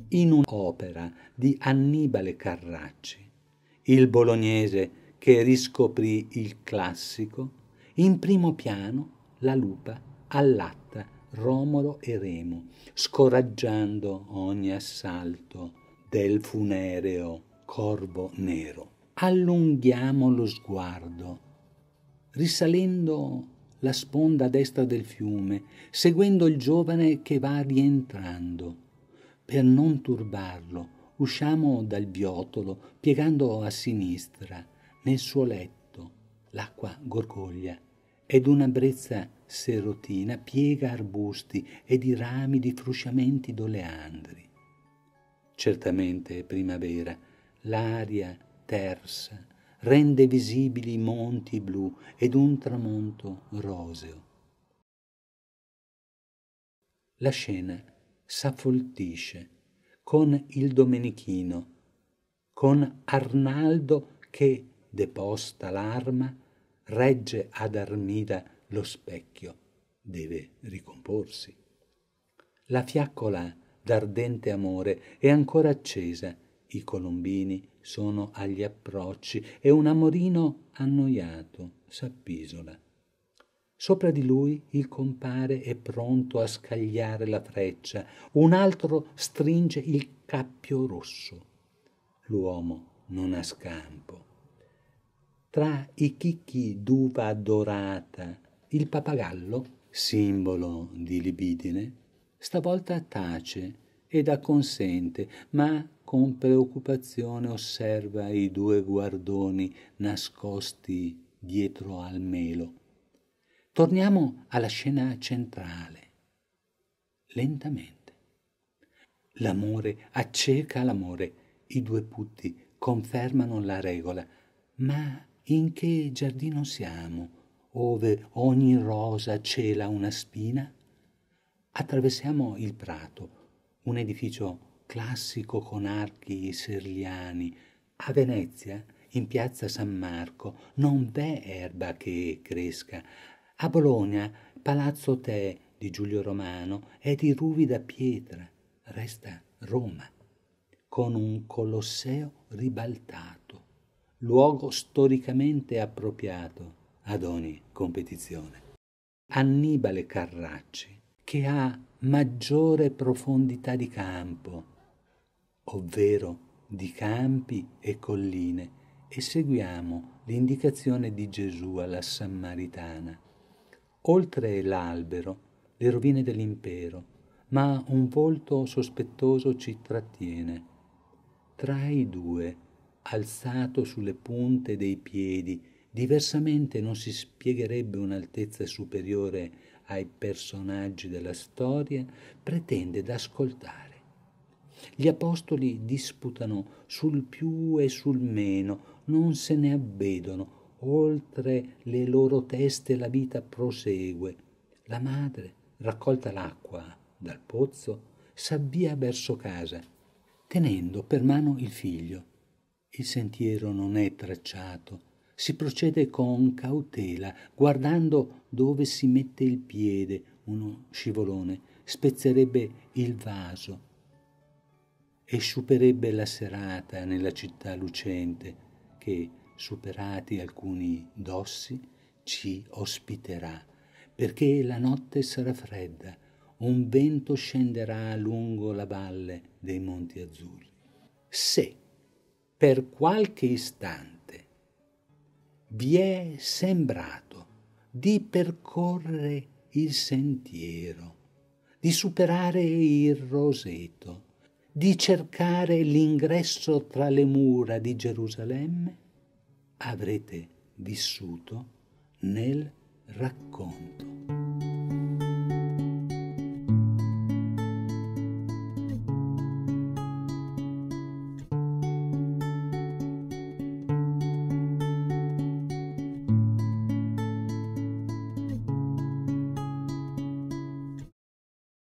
in un'opera di Annibale Carracci, il bolognese che riscoprì il classico, in primo piano la lupa allatta Romolo e Remo, scoraggiando ogni assalto del funereo corvo nero. Allunghiamo lo sguardo, risalendo la sponda a destra del fiume, seguendo il giovane che va rientrando. Per non turbarlo, usciamo dal viottolo, piegando a sinistra. Nel suo letto l'acqua gorgoglia ed una brezza serotina piega arbusti ed i rami di frusciamenti d'oleandri. Certamente è primavera, l'aria tersa rende visibili i monti blu ed un tramonto roseo. La scena s'affoltisce con il Domenichino, con Arnaldo che, deposta l'arma, regge ad Armida lo specchio, deve ricomporsi. La fiaccola d'ardente amore è ancora accesa, i colombini sono agli approcci e un amorino annoiato s'appisola. Sopra di lui il compare è pronto a scagliare la freccia, un altro stringe il cappio rosso. L'uomo non ha scampo. Tra i chicchi d'uva dorata, il pappagallo, simbolo di libidine, stavolta tace ed acconsente, ma con preoccupazione osserva i due guardoni nascosti dietro al melo. Torniamo alla scena centrale. Lentamente. L'amore acceca l'amore, i due putti confermano la regola, ma in che giardino siamo, ove ogni rosa cela una spina? Attraversiamo il prato, un edificio classico con archi serliani. A Venezia, in piazza San Marco, non v'è erba che cresca. A Bologna, Palazzo Te di Giulio Romano è di ruvida pietra. Resta Roma, con un Colosseo ribaltato, luogo storicamente appropriato ad ogni competizione. Annibale Carracci, che ha maggiore profondità di campo, ovvero di campi e colline, e seguiamo l'indicazione di Gesù alla Sammaritana. Oltre l'albero, le rovine dell'impero, ma un volto sospettoso ci trattiene. Tra i due, alzato sulle punte dei piedi, diversamente non si spiegherebbe un'altezza superiore ai personaggi della storia, pretende d'ascoltare. Gli apostoli disputano sul più e sul meno, non se ne avvedono, oltre le loro teste la vita prosegue. La madre, raccolta l'acqua dal pozzo, s'avvia verso casa, tenendo per mano il figlio. Il sentiero non è tracciato, si procede con cautela, guardando dove si mette il piede. Uno scivolone spezzerebbe il vaso e sciuperebbe la serata nella città lucente che, superati alcuni dossi, ci ospiterà, perché la notte sarà fredda, un vento scenderà lungo la valle dei Monti Azzurri. Se per qualche istante vi è sembrato di percorrere il sentiero, di superare il roseto, di cercare l'ingresso tra le mura di Gerusalemme, avrete vissuto nel racconto.